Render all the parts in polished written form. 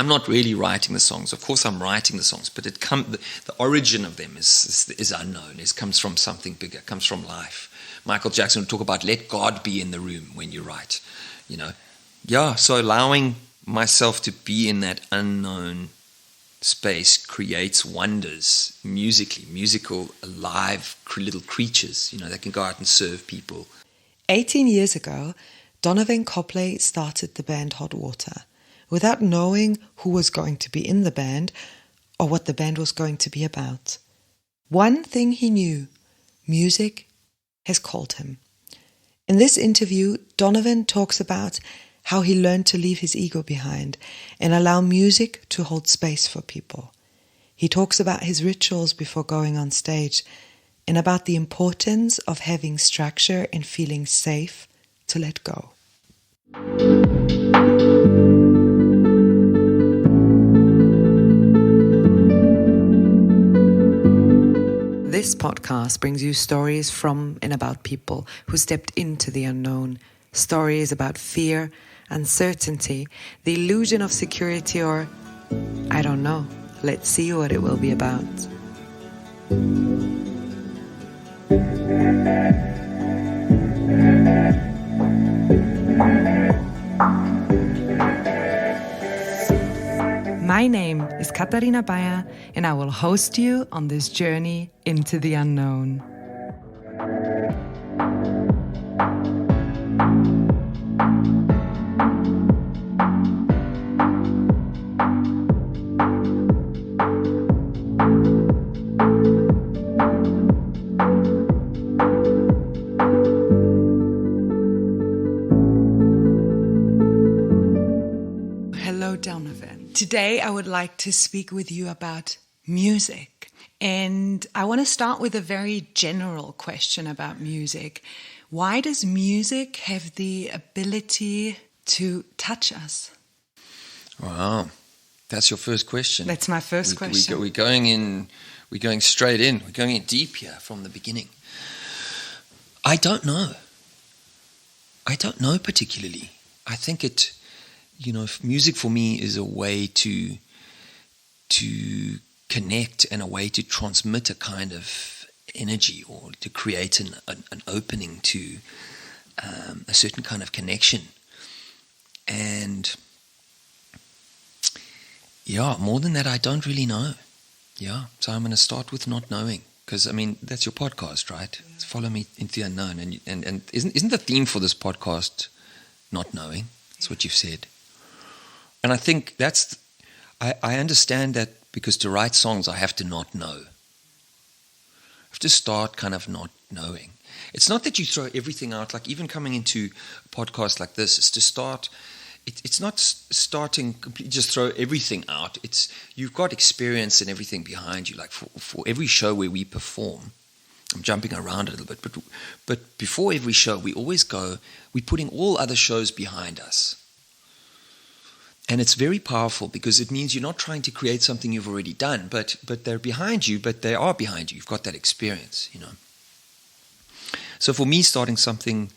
I'm not really writing the songs. Of course, I'm writing the songs, but the origin of them is unknown. It comes from something bigger. It comes from life. Michael Jackson would talk about let God be in the room when you write. Yeah. So allowing myself to be in that unknown space creates wonders musically, musical, alive little creatures. That can go out and serve people. 18 years ago, Donovan Copley started the band Hot Water without knowing who was going to be in the band or what the band was going to be about. One thing he knew, music has called him. In this interview, Donovan talks about how he learned to leave his ego behind and allow music to hold space for people. He talks about his rituals before going on stage and about the importance of having structure and feeling safe to let go. This podcast brings you stories from and about people who stepped into the unknown. Stories about fear, uncertainty, the illusion of security, or, I don't know. Let's see what it will be about. My name is Katharina Bayer, and I will host you on this journey into the unknown. Donovan. Today I would like to speak with you about music. And I want to start with a very general question about music. Why does music have the ability to touch us? Wow. That's your first question. That's my first question. We're going straight in. We're going in deep here from the beginning. I don't know. I don't know particularly. I think music for me is a way to connect and a way to transmit a kind of energy or to create an opening to a certain kind of connection. And yeah, more than that, I don't really know. Yeah, so I'm going to start with not knowing. Because, that's your podcast, right? Yeah. Follow me into the unknown. And isn't the theme for this podcast not knowing? That's what you've said. And I think I understand that because to write songs, I have to not know. I have to start kind of not knowing. It's not that you throw everything out, like even coming into a podcast like this, it's to start, it's not starting completely, just throw everything out. It's, you've got experience and everything behind you. Like for every show where we perform, I'm jumping around a little bit, but before every show, we're putting all other shows behind us. And it's very powerful because it means you're not trying to create something you've already done, but they're behind you, but they are behind you. You've got that experience, So for me, starting something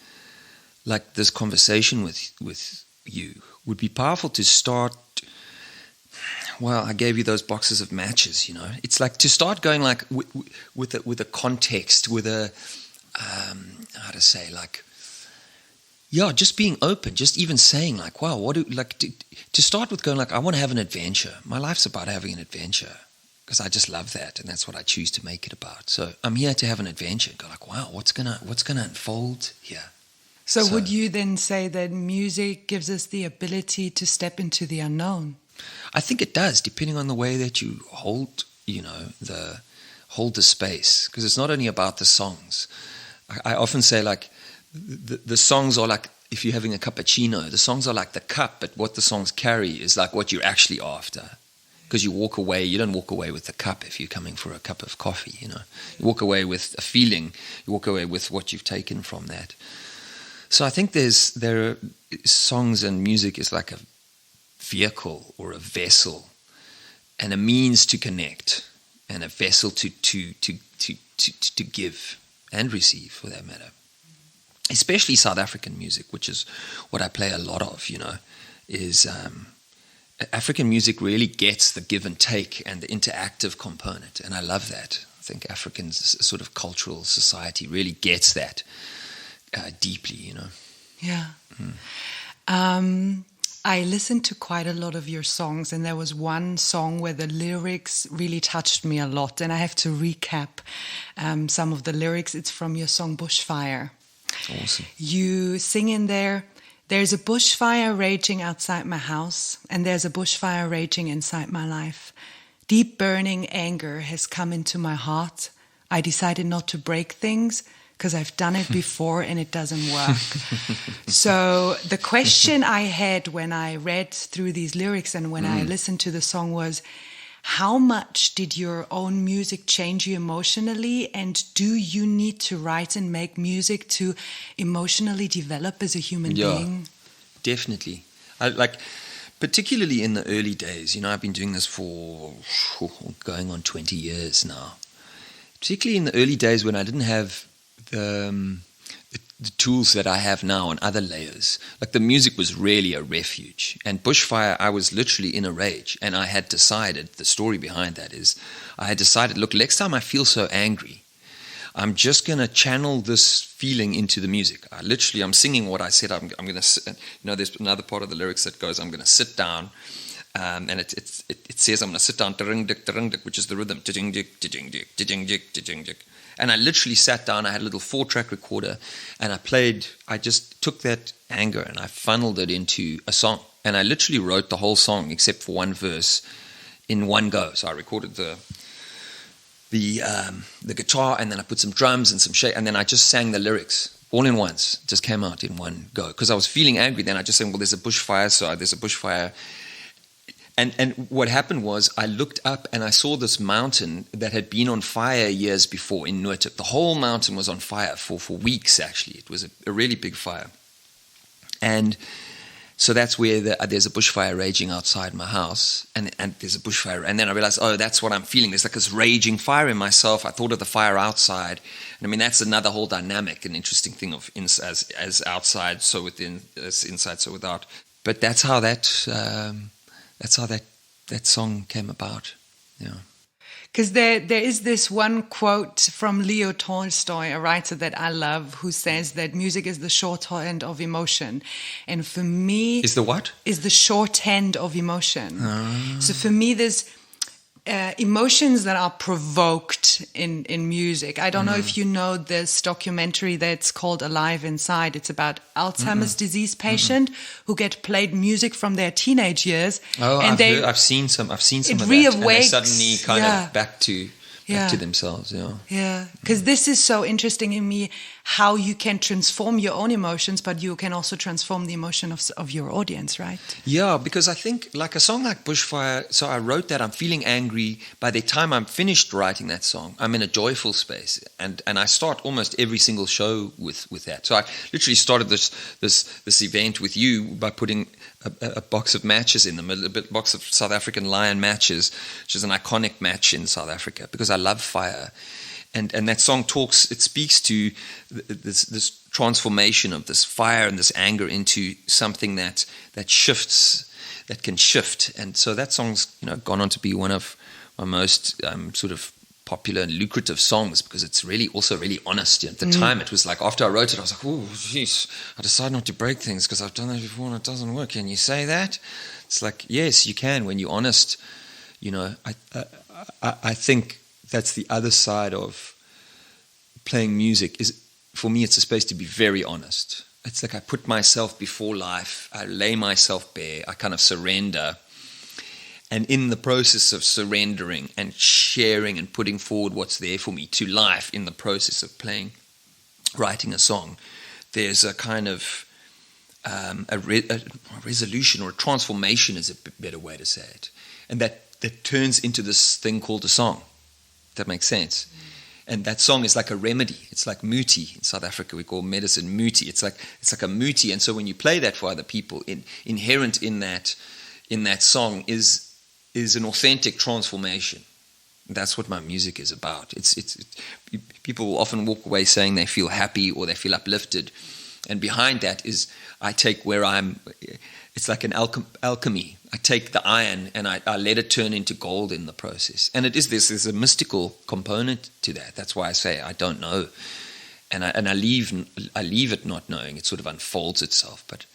like this conversation with you would be powerful to start. Well, I gave you those boxes of matches, It's like to start going like with a context, with a how to say, like, yeah, just being open, just even saying like, wow, to start with going like, I want to have an adventure. My life's about having an adventure because I just love that, and that's what I choose to make it about. So I'm here to have an adventure. Go like, wow, what's gonna unfold here? So would you then say that music gives us the ability to step into the unknown? I think it does, depending on the way that you hold the space, because it's not only about the songs. I often say like, the songs are like, if you're having a cappuccino, the songs are like the cup, but what the songs carry is like what you're actually after. Because you don't walk away with the cup if you're coming for a cup of coffee, You walk away with a feeling, you walk away with what you've taken from that. So I think there are songs and music is like a vehicle or a vessel and a means to connect and a vessel to give and receive, for that matter. Especially South African music, which is what I play a lot of, is African music really gets the give and take and the interactive component, and I love that. I think Africans, sort of cultural society, really gets that deeply, you know. Yeah. I listened to quite a lot of your songs, and there was one song where the lyrics really touched me a lot, and I have to recap some of the lyrics. It's from your song Bushfire. Awesome. You sing in there, "There's a bushfire raging outside my house, and there's a bushfire raging inside my life. Deep burning anger has come into my heart. I decided not to break things because I've done it before and it doesn't work." So the question I had when I read through these lyrics and when I listened to the song was, how much did your own music change you emotionally? And do you need to write and make music to emotionally develop as a human being? Definitely. Particularly in the early days, you know, I've been doing this for going on 20 years now. Particularly in the early days when I didn't have the tools that I have now on other layers. Like, the music was really a refuge. And Bushfire, I was literally in a rage. And I had decided, the story behind that is, I had decided, look, next time I feel so angry, I'm just going to channel this feeling into the music. I'm singing what I said. I'm going to sit. You know, there's another part of the lyrics that goes, I'm going to sit down. And it says, I'm going to sit down, which is the rhythm. And I literally sat down. I had a little 4-track recorder, and I just took that anger and I funneled it into a song. And I literally wrote the whole song except for one verse in one go. So I recorded the guitar, and then I put some drums and some shake, and then I just sang the lyrics all in once. It just came out in one go because I was feeling angry. Then I just said, well, there's a bushfire, so there's a bushfire. And what happened was, I looked up and I saw this mountain that had been on fire years before in Noordhoek. The whole mountain was on fire for weeks, actually. It was a really big fire. And so that's where there's a bushfire raging outside my house. And there's a bushfire. And then I realized, oh, that's what I'm feeling. There's like this raging fire in myself. I thought of the fire outside. And I mean, that's another whole dynamic and interesting thing of as outside, so within, as inside, so without. But that's how that song came about. Yeah. Because there is this one quote from Leo Tolstoy, a writer that I love, who says that music is the shorthand of emotion. And for me... Is the what? Is the shorthand of emotion. So for me, there's emotions that are provoked in music. I don't know if you know this documentary that's called Alive Inside. It's about Alzheimer's disease patient who get played music from their teenage years. Oh, and I've seen some of that. And they suddenly kind of back to themselves. Yeah, because this is so interesting in me, how you can transform your own emotions, but you can also transform the emotion of your audience, right? Yeah, because I think like a song like Bushfire, so I wrote that, I'm feeling angry. By the time I'm finished writing that song, I'm in a joyful space. And I start almost every single show with that. So I literally started this event with you by putting a box of matches in the middle, a box of South African lion matches, which is an iconic match in South Africa, because I love fire. And that song speaks to this transformation of this fire and this anger into something that shifts, that can shift. And so that song's gone on to be one of my most sort of popular and lucrative songs, because it's really also really honest. At the time, it was like, after I wrote it, I was like, oh, jeez, I decided not to break things because I've done that before and it doesn't work. Can you say that? It's like, yes, you can when you're honest. I think that's the other side of playing music. Is, for me, it's a space to be very honest. It's like I put myself before life. I lay myself bare. I kind of surrender. And in the process of surrendering and sharing and putting forward what's there for me to life in the process of writing a song, there's a kind of a resolution or a transformation is a better way to say it. And that turns into this thing called a song. That makes sense. And that song is like a remedy. It's like muti. In South Africa, we call medicine muti. It's like a muti. And so when you play that for other people, inherent in that song is an authentic transformation. That's what my music is about. People will often walk away saying they feel happy or they feel uplifted. And behind that is, I take where I'm it's like an alchemy. I take the iron and I let it turn into gold in the process. And there's a mystical component to that. That's why I say I don't know. And I leave it not knowing. It sort of unfolds itself. But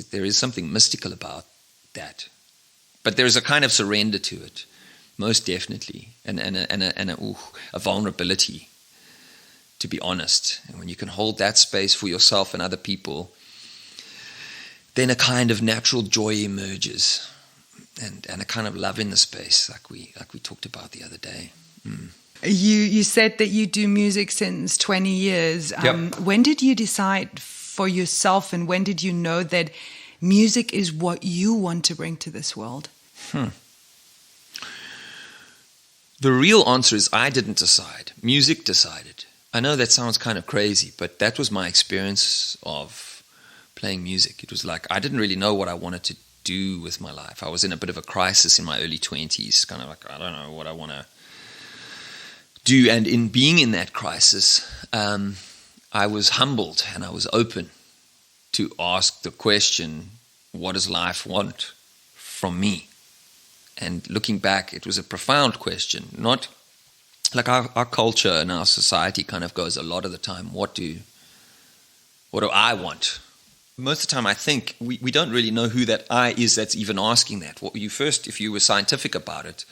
there is something mystical about that. But there is a kind of surrender to it, most definitely, and a vulnerability, to be honest. And when you can hold that space for yourself and other people, then a kind of natural joy emerges, and a kind of love in the space, like we talked about the other day. You said that you do music since 20 years. Yep. When did you decide for yourself, and when did you know that music is what you want to bring to this world? The real answer is I didn't decide. Music decided. I know that sounds kind of crazy, but that was my experience of playing music. It was like I didn't really know what I wanted to do with my life. I was in a bit of a crisis in my early 20s, kind of like, I don't know what I want to do. And in being in that crisis, I was humbled and I was open to ask the question, what does life want from me? And looking back, it was a profound question. Not like our culture and our society kind of goes a lot of the time, what do I want? Most of the time, I think we don't really know who that I is that's even asking that. If you were scientific about it,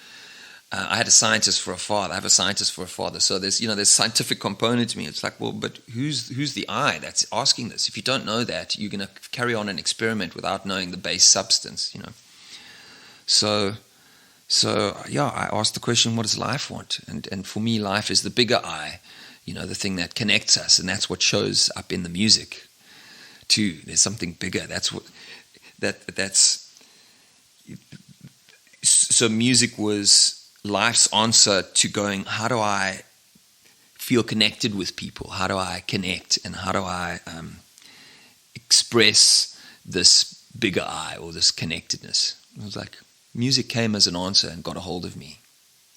I had a scientist for a father. I have a scientist for a father. So there's scientific component to me. It's like, well, but who's the I that's asking this? If you don't know that, you're going to carry on an experiment without knowing the base substance, So yeah, I asked the question, what does life want? And for me, life is the bigger I, the thing that connects us, and that's what shows up in the music. Too, there's something bigger. So music was life's answer to going, how do I feel connected with people? How do I connect? And how do I express this bigger I or this connectedness? It was like music came as an answer and got a hold of me.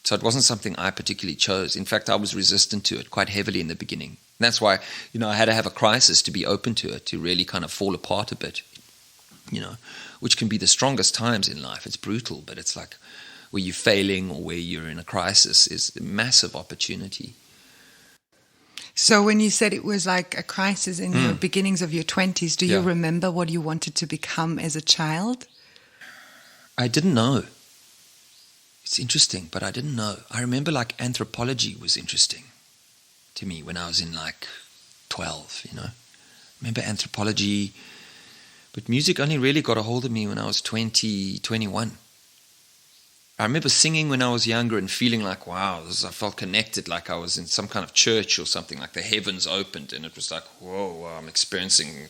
So it wasn't something I particularly chose. In fact, I was resistant to it quite heavily in the beginning. And that's why, I had to have a crisis to be open to it, to really kind of fall apart a bit, which can be the strongest times in life. It's brutal, but it's like where you're failing or where you're in a crisis is a massive opportunity. So when you said it was like a crisis in your beginnings of your 20s, do you remember what you wanted to become as a child? I didn't know. It's interesting, but I didn't know. I remember like anthropology was interesting to me when I was in like 12, I remember anthropology, but music only really got a hold of me when I was 20, 21. I remember singing when I was younger and feeling like, wow, I felt connected, like I was in some kind of church or something, like the heavens opened, and it was like, whoa, I'm experiencing,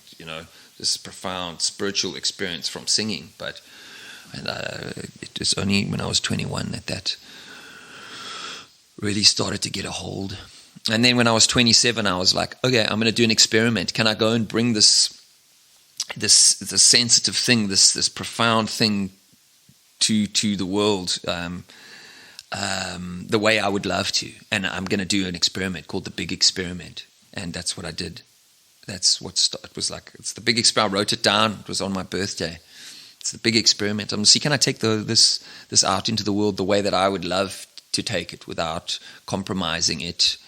this profound spiritual experience from singing, but it was only when I was 21 that really started to get a hold. And then when I was 27, I was like, okay, I'm going to do an experiment. Can I go and bring this sensitive thing, this profound thing to the world the way I would love to? And I'm going to do an experiment called the Big Experiment. And that's what I did. That's what it was like. It's the Big Experiment. I wrote it down. It was on my birthday. It's the Big Experiment. I'm going to see, can I take this out into the world the way that I would love to take it without compromising it?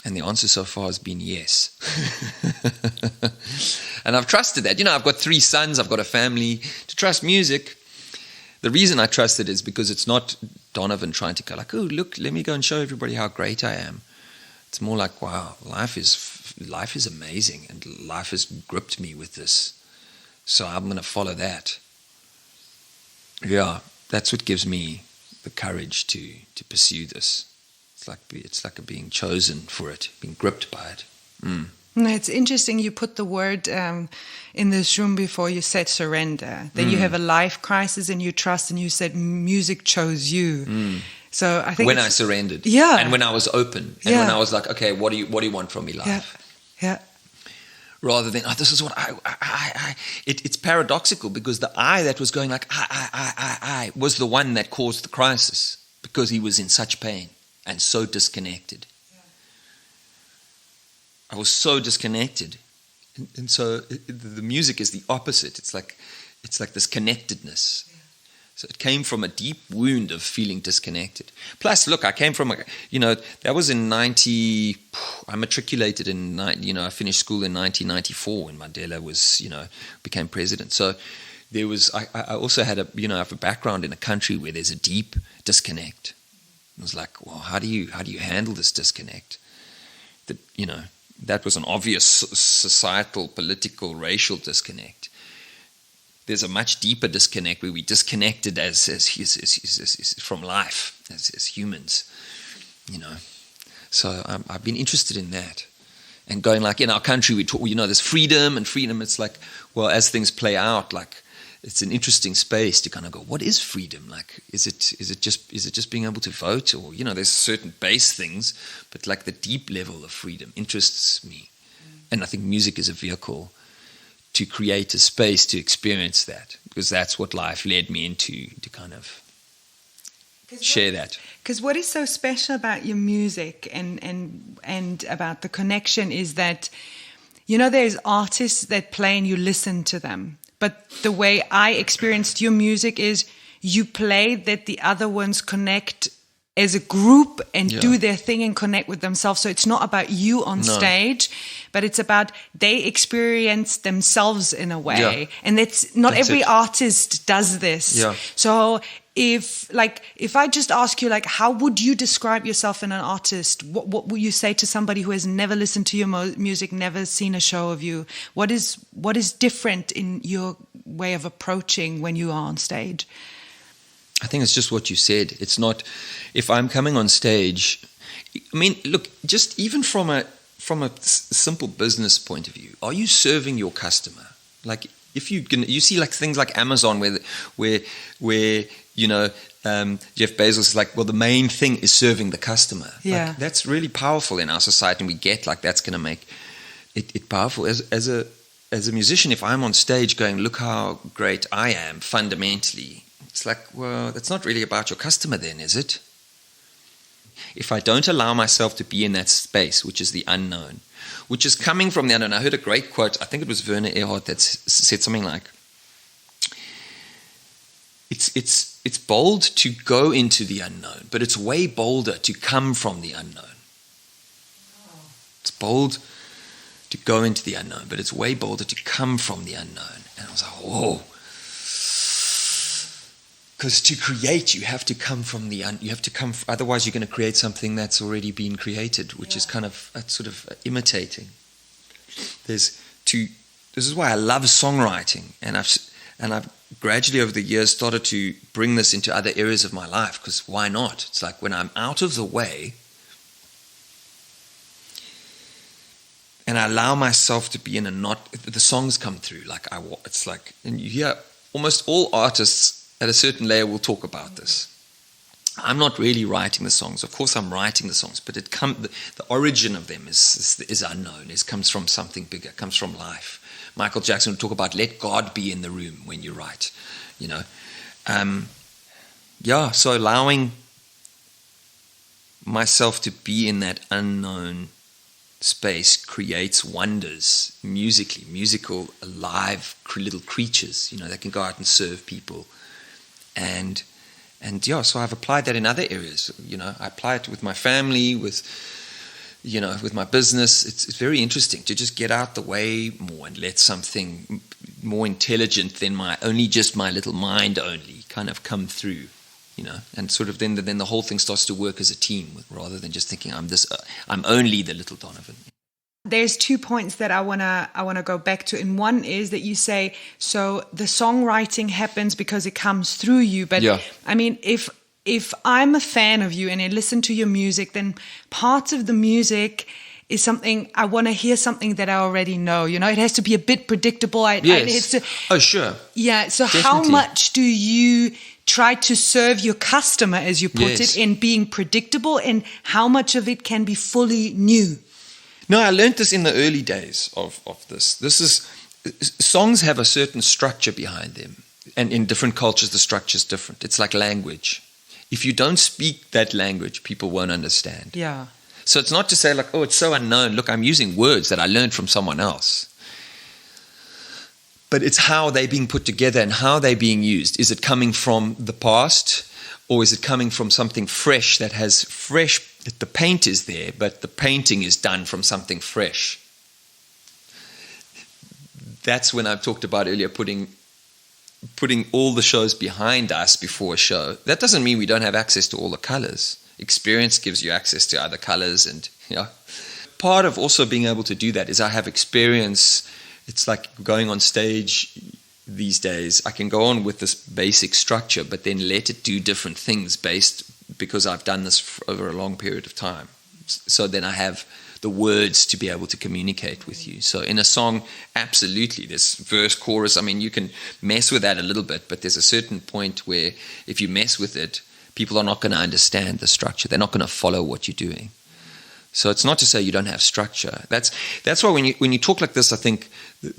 And the answer so far has been yes. And I've trusted that. I've got 3 sons, I've got a family. To trust music, the reason I trust it is because it's not Donovan trying to go like, oh, look, let me go and show everybody how great I am. It's more like, wow, life is amazing, and life has gripped me with this. So I'm going to follow that. Yeah, that's what gives me the courage to pursue this. It's like being chosen for it, being gripped by it. It's interesting you put the word in this room before you said surrender, that you have a life crisis and you trust, and you said music chose you. So I think when I surrendered, and when I was open, and when I was like, okay, what do you want from me, life? Yeah. Rather than, this is what it's paradoxical, because the I that was going like I was the one that caused the crisis, because he was in such pain and so disconnected. I was so disconnected. And so the music is the opposite. It's like this connectedness. Yeah. So it came from a deep wound of feeling disconnected. Plus, look, I came from that was in 90. I matriculated in I finished school in 1994 when Mandela was became president. So there was I also had I have a background in a country where there's a deep disconnect. It was like, well, how do you handle this disconnect? That was an obvious societal, political, racial disconnect. There's a much deeper disconnect where we disconnected as from life as humans, So I've been interested in that, and going like in our country we talk, there's freedom, and freedom. It's like, well, as things play out, like it's an interesting space to kind of go, what is freedom? Like, is it just being able to vote, or there's certain base things, but like the deep level of freedom interests me, and I think music is a vehicle to create a space to experience that, because that's what life led me into, to kind of share that. Because what is so special about your music and about the connection is that, there's artists that play and you listen to them. But the way I experienced your music is you play that the other ones connect as a group and do their thing and connect with themselves. So it's not about you on stage, but it's about they experience themselves in a way. Yeah. And that's every artist does this. Yeah. So if I just ask you, how would you describe yourself in an artist? What would you say to somebody who has never listened to your music, never seen a show of you? What is different in your way of approaching when you are on stage? I think it's just what you said. It's not, if I'm coming on stage, I mean, look, just even from a simple business point of view, are you serving your customer? Like, if you see like things like Amazon where Jeff Bezos is like, well, the main thing is serving the customer. Yeah. Like, that's really powerful in our society, and we get like that's going to make it powerful. As a musician, if I'm on stage going, look how great I am fundamentally, it's like, well, that's not really about your customer then, is it? If I don't allow myself to be in that space, which is the unknown, which is coming from the unknown. I heard a great quote, I think it was Werner Erhard, that said something like, it's bold to go into the unknown, but it's way bolder to come from the unknown. It's bold to go into the unknown, but it's way bolder to come from the unknown. And I was like, whoa. Because to create, you have to come from otherwise you're going to create something that's already been created, which is kind of sort of imitating. This is why I love songwriting, and I've gradually over the years started to bring this into other areas of my life, because why not? It's like when I'm out of the way and I allow myself to be in the songs come through. It's like, and you hear almost all artists at a certain layer will talk about this. I'm not really writing the songs. Of course, I'm writing the songs, but the origin of them is unknown. It comes from something bigger. It comes from life. Michael Jackson would talk about let God be in the room when you write. So allowing myself to be in that unknown space creates wonders musically, musical, alive little creatures, that can go out and serve people. And so I've applied that in other areas. I apply it with my family, with my business. It's very interesting to just get out the way more and let something more intelligent than my little mind only kind of come through, and sort of then the whole thing starts to work as a team rather than just thinking I'm only the little Donovan. There's 2 points that I wanna go back to, and one is that you say so the songwriting happens because it comes through you. But yeah. I mean, if I'm a fan of you and I listen to your music, then part of the music is something I want to hear something that I already know. It has to be a bit predictable. Yes. Oh, sure. Yeah. So definitely. How much do you try to serve your customer, as you put Yes. it, in being predictable, and how much of it can be fully new? No, I learned this in the early days of this. Songs have a certain structure behind them. And in different cultures, the structure is different. It's like language. If you don't speak that language, people won't understand. Yeah. So it's not to say like, oh, it's so unknown. Look, I'm using words that I learned from someone else. But it's how they're being put together and how they're being used. Is it coming from the past, or is it coming from something fresh that has fresh, the paint is there, but the painting is done from something fresh? That's when I talked about earlier putting all the shows behind us before a show. That doesn't mean we don't have access to all the colors. Experience gives you access to other colors, and part of also being able to do that is I have experience. It's like going on stage these days. I can go on with this basic structure, but then let it do different things because I've done this over a long period of time. So then I have the words to be able to communicate with you. So in a song, absolutely, there's verse, chorus. I mean, you can mess with that a little bit, but there's a certain point where if you mess with it, people are not going to understand the structure. They're not going to follow what you're doing. So it's not to say you don't have structure. That's why when you talk like this, I think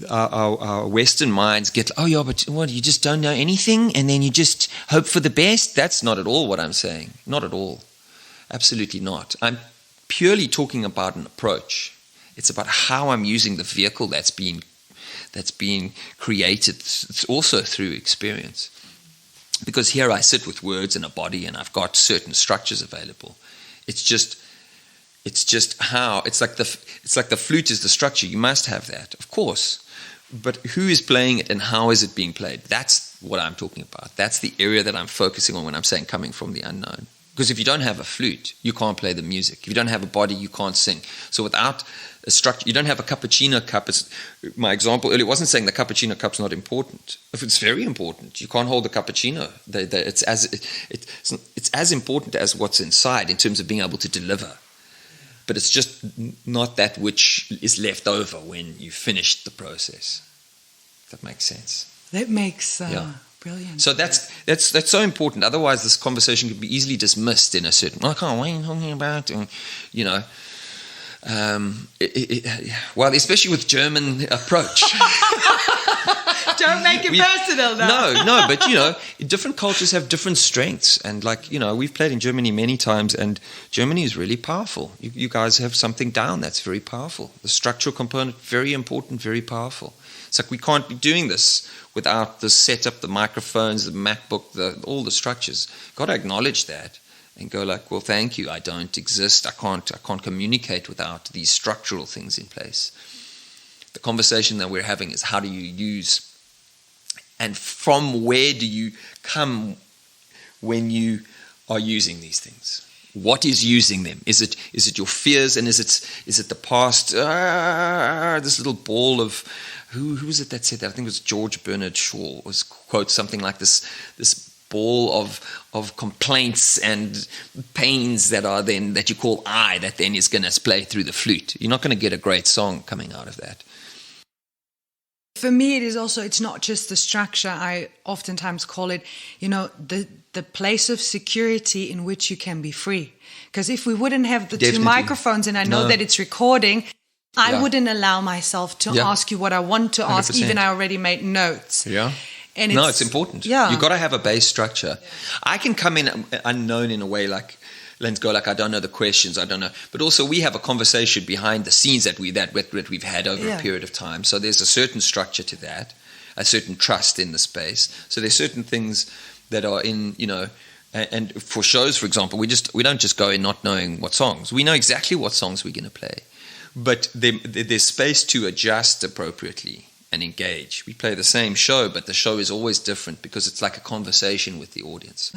our Western minds get, oh yeah, but what, you just don't know anything and then you just hope for the best? That's not at all what I'm saying. Not at all. Absolutely not. I'm purely talking about an approach. It's about how I'm using the vehicle that's being created. It's also through experience. Because here I sit with words and a body and I've got certain structures available. It's just how it's like the flute is the structure. You must have that, of course. But who is playing it and how is it being played? That's what I'm talking about. That's the area that I'm focusing on when I'm saying coming from the unknown. Because if you don't have a flute, you can't play the music. If you don't have a body, you can't sing. So without a structure, you don't have a cappuccino cup. My example earlier wasn't saying the cappuccino cup's not important. If it's very important, you can't hold the cappuccino. It's as important as what's inside in terms of being able to deliver. But it's just not that which is left over when you finished the process. If that makes sense. That makes brilliant. So that's so important. Otherwise, this conversation could be easily dismissed in a certain. I can't. What are you talking about? And, well, especially with German approach. Don't make it personal, though. No, but different cultures have different strengths, and we've played in Germany many times, and Germany is really powerful. You guys have something down that's very powerful. The structural component, very important, very powerful. It's like we can't be doing this without the setup, the microphones, the MacBook, all the structures. Got to acknowledge that and go like, well, thank you. I don't exist. I can't communicate without these structural things in place. The conversation that we're having is how do you use, and from where do you come when you are using these things? What is using them? Is it your fears, and is it the past? This little ball of who was it that said that? I think it was George Bernard Shaw was quote something like this ball of complaints and pains that you call I, that then is going to play through the flute. You're not going to get a great song coming out of that. For me, it's not just the structure. I oftentimes call it, the place of security in which you can be free. Because if we wouldn't have the two microphones and I know that it's recording, I wouldn't allow myself to ask you what I want to 100%. Ask, even I already made notes. Yeah. And it's important. Yeah. You've got to have a base structure. Yeah. I can come in unknown in a way like, let's go like, I don't know the questions, I don't know. But also we have a conversation behind the scenes that we've had over a period of time. So there's a certain structure to that, a certain trust in the space. So there's certain things that are in, and for shows, for example, we don't just go in not knowing what songs. We know exactly what songs we're going to play. But there's space to adjust appropriately and engage. We play the same show, but the show is always different because it's like a conversation with the audience.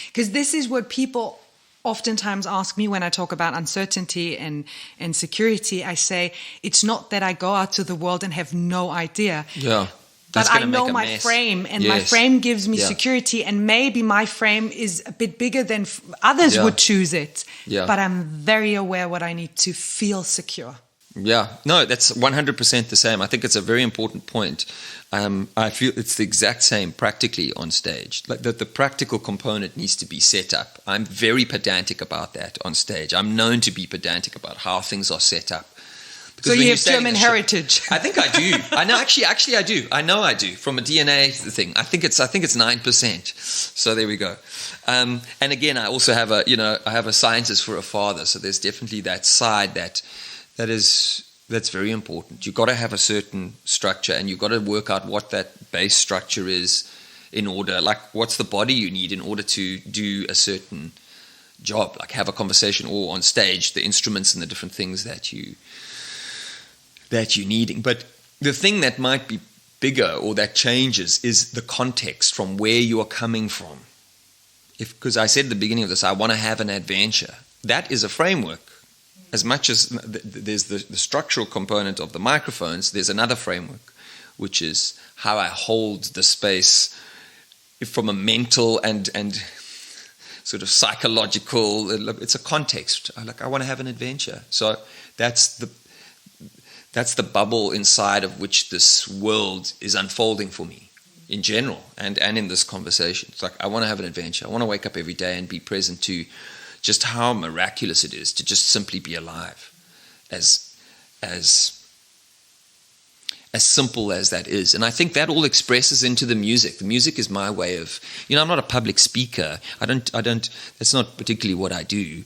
Because this is what people oftentimes ask me when I talk about uncertainty and security. I say, it's not that I go out to the world and have no idea. Yeah. But I know my frame, and my frame gives me security, and maybe my frame is a bit bigger than others would choose it. Yeah. But I'm very aware what I need to feel secure. Yeah, no, that's 100% the same. I think it's a very important point. I feel it's the exact same practically on stage. Like the practical component needs to be set up. I'm very pedantic about that on stage. I'm known to be pedantic about how things are set up. Because so you have German heritage. I think I do. I know. Actually, I do. I know I do. From a DNA thing, I think it's 9%. So there we go. And again, I also have I have a scientist for a father. So there's definitely that side that is That's very important. You've got to have a certain structure, and you've got to work out what that base structure is in order, like what's the body you need in order to do a certain job, like have a conversation, or on stage, the instruments and the different things that you're needing. But the thing that might be bigger or that changes is the context from where you are coming from. Because I said at the beginning of this, I want to have an adventure. That is a framework. As much as there's the structural component of the microphones, there's another framework, which is how I hold the space from a mental and sort of psychological. It's a context. I want to have an adventure. So that's the bubble inside of which this world is unfolding for me in general and in this conversation. It's like I want to have an adventure. I want to wake up every day and be present to just how miraculous it is to just simply be alive, as simple as that is. And I think that all expresses into the music. The music is my way of, I'm not a public speaker. I don't, that's not particularly what I do.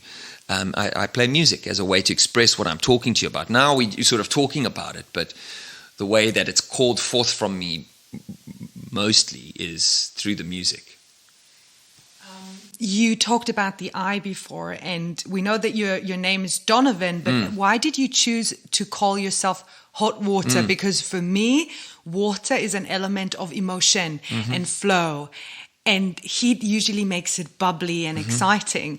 I play music as a way to express what I'm talking to you about. Now we're sort of talking about it, but the way that it's called forth from me mostly is through the music. You talked about the I before, and we know that your name is Donovan, but why did you choose to call yourself Hot Water? Because for me, water is an element of emotion and flow, and heat usually makes it bubbly and exciting.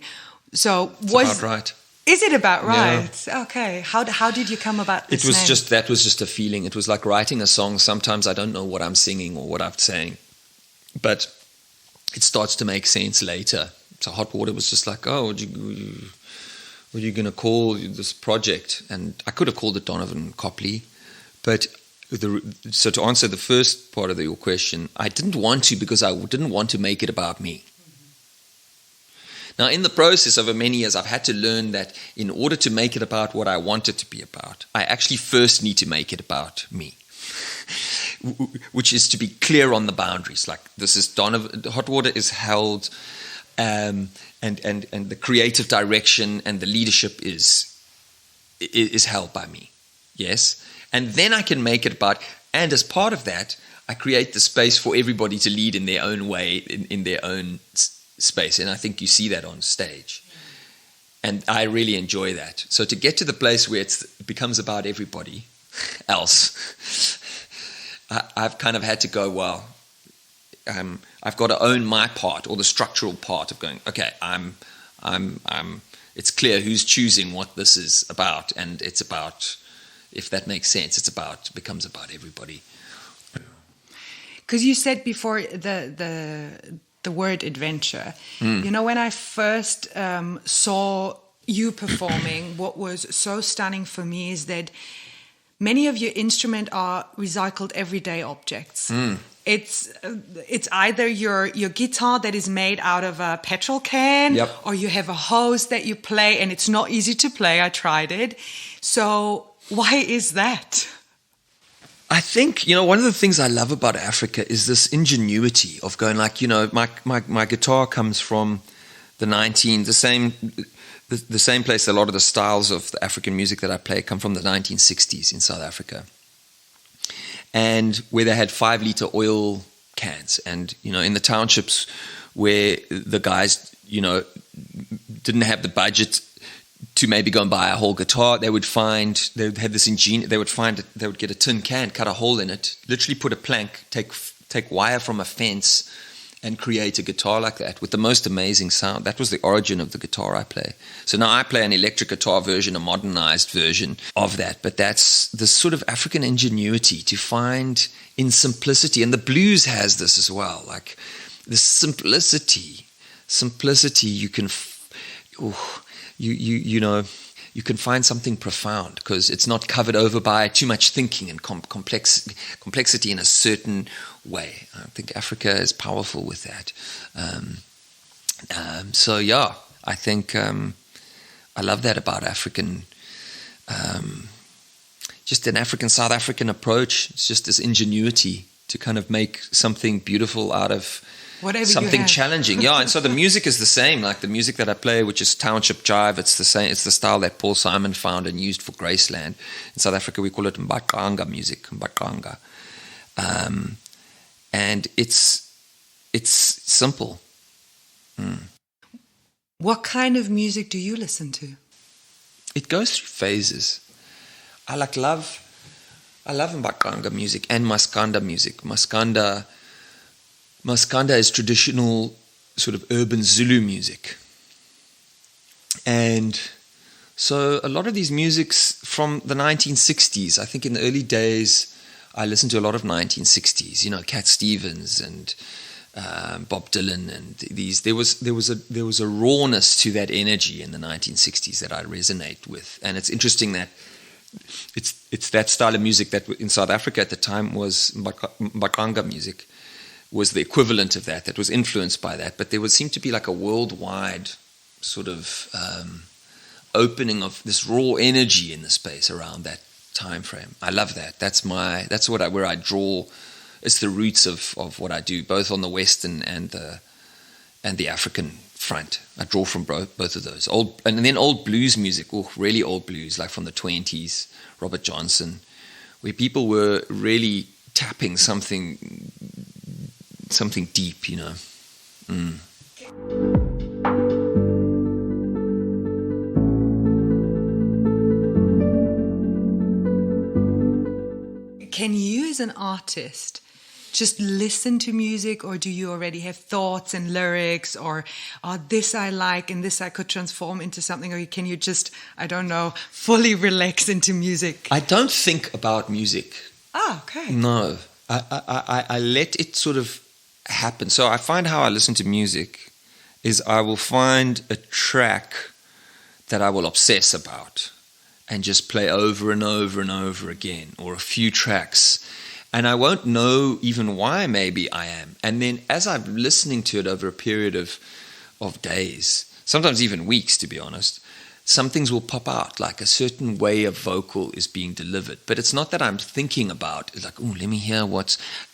So about right. Is it about right? Yeah. Okay. How did you come about this name? That was just a feeling. It was like writing a song. Sometimes I don't know what I'm singing or what I'm saying, but it starts to make sense later. So Hot Water was just like, what are you going to call this project? And I could have called it Donovan Copley, but so to answer the first part of your question, I didn't want to, because I didn't want to make it about me. Now, in the process over many years, I've had to learn that in order to make it about what I want it to be about, I actually first need to make it about me. Which is to be clear on the boundaries. Like, this is Hot Water is held, and the creative direction and the leadership is held by me. Yes, and then I can make it about. And as part of that, I create the space for everybody to lead in their own way, in their own space. And I think you see that on stage, and I really enjoy that. So to get to the place where it becomes about everybody else. I've kind of had to go, well, I've got to own my part, or the structural part of going, okay, it's clear who's choosing what this is about, and it's about, if that makes sense, becomes about everybody. Because you said before the word adventure. When I first saw you performing, what was so stunning for me is that many of your instruments are recycled everyday objects. It's either your guitar that is made out of a petrol can, or you have a hose that you play, and it's not easy to play. I tried it. So why is that? I think, one of the things I love about Africa is this ingenuity of going like, my guitar comes from the same place. A lot of the styles of the African music that I play come from the 1960s in South Africa, and where they had 5-liter oil cans, and in the townships where the guys didn't have the budget to maybe go and buy a whole guitar, they would get a tin can, cut a hole in it, literally put a plank, take wire from a fence, and create a guitar like that with the most amazing sound. That was the origin of the guitar I play. So now I play an electric guitar version, a modernized version of that. But that's the sort of African ingenuity to find in simplicity. And the blues has this as well. Like the simplicity you can, you can find something profound because it's not covered over by too much thinking and complexity in a certain way. I think Africa is powerful with that. I think I love that about African, just an South African approach. It's just this ingenuity to kind of make something beautiful out of Whatever something you have. challenging. Yeah, and so the music is the same. Like the music that I play, which is township jive, it's the same. It's the style that Paul Simon found and used for Graceland. In South Africa, we call it mbaqanga music, mbaqanga. And it's simple. What kind of music do you listen to? It goes through phases. I love mbaqanga music and maskanda music. Maskanda is traditional sort of urban Zulu music. And so a lot of these musics from the 1960s, I think in the early days, I listened to a lot of 1960s, Cat Stevens and Bob Dylan and these. There was a rawness to that energy in the 1960s that I resonate with. And it's interesting that it's that style of music that in South Africa at the time was mbaqanga music, was the equivalent of that was influenced by that. But there would seem to be like a worldwide sort of opening of this raw energy in the space around that time frame. I love that. That's where I draw. It's the roots of what I do, both on the Western and the African front. I draw from both of those. And then old blues music, really old blues, like from the 20s, Robert Johnson, where people were really tapping something deep, Can you, as an artist, just listen to music, or do you already have thoughts and lyrics, or this I like and this I could transform into something, or can you just, I don't know, fully relax into music? I don't think about music. Ah, okay. No, I let it sort of happen. So I find how I listen to music is I will find a track that I will obsess about and just play over and over and over again, or a few tracks. And I won't know even why maybe I am. And then as I'm listening to it over a period of days, sometimes even weeks, to be honest, some things will pop out, like a certain way of vocal is being delivered. But it's not that I'm thinking about, it's like, let me hear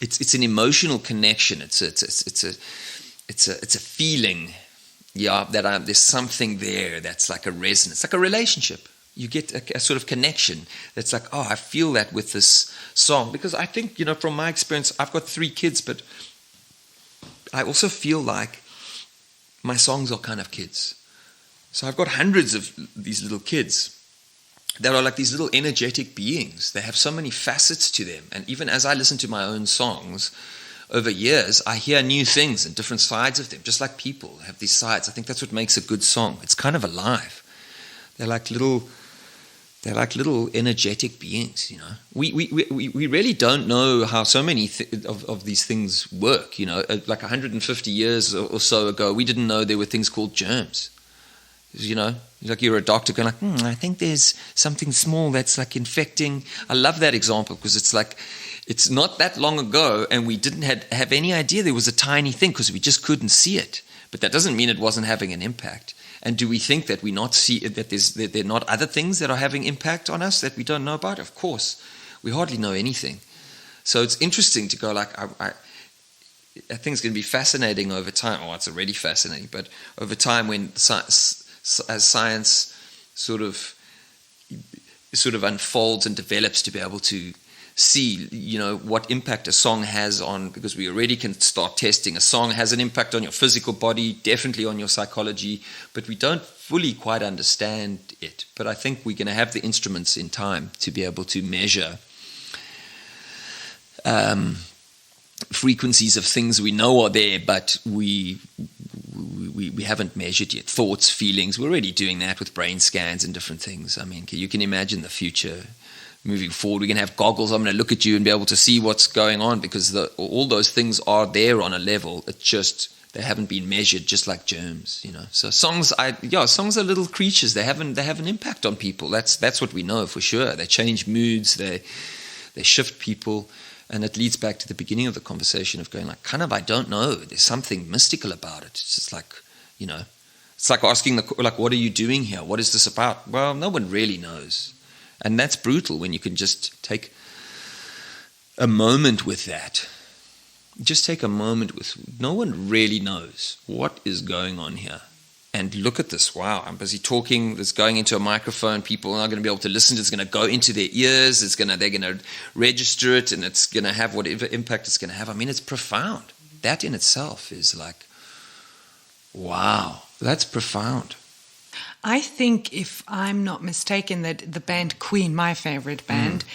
it's an emotional connection. It's a feeling, that there's something there that's like a resonance, like a relationship. You get a sort of connection that's like, I feel that with this song. Because I think, from my experience, I've got 3 kids, but I also feel like my songs are kind of kids. So I've got hundreds of these little kids that are like these little energetic beings. They have so many facets to them. And even as I listen to my own songs over years, I hear new things and different sides of them, just like people have these sides. I think that's what makes a good song. It's kind of alive. They're like little energetic beings, We really don't know how so many of these things work, Like 150 years or so ago, we didn't know there were things called germs. Like you're a doctor going like, I think there's something small that's like infecting. I love that example because it's like, it's not that long ago and we didn't have any idea there was a tiny thing because we just couldn't see it. But that doesn't mean it wasn't having an impact. And do we think that we not see that there are not other things that are having impact on us that we don't know about? Of course, we hardly know anything. So it's interesting to go like, I think it's going to be fascinating over time. It's already fascinating, but over time when as science sort of unfolds and develops to be able to see, what impact a song has on, because we already can start testing. A song has an impact on your physical body, definitely on your psychology, but we don't fully quite understand it. But I think we're going to have the instruments in time to be able to measure frequencies of things we know are there, but we haven't measured yet. Thoughts, feelings, we're already doing that with brain scans and different things. I mean, you can imagine the future. Moving forward, we can have goggles. I'm going to look at you and be able to see what's going on because all those things are there on a level. It's just they haven't been measured, just like germs, So songs are little creatures. They have an impact on people. That's what we know for sure. They change moods. They shift people, and it leads back to the beginning of the conversation of going like, kind of, I don't know. There's something mystical about it. It's just like, it's like asking what are you doing here? What is this about? Well, no one really knows. And that's brutal when you can just take a moment with that just take a moment with, no one really knows what is going on here. And look at this. Wow, I'm busy talking. It's going into a microphone. People are not going to be able to listen. It's going to go into their ears. They're going to register it, and it's going to have whatever impact it's going to have. I mean, it's profound. That in itself is like, wow, that's profound. I think, if I'm not mistaken, that the band Queen, my favorite band,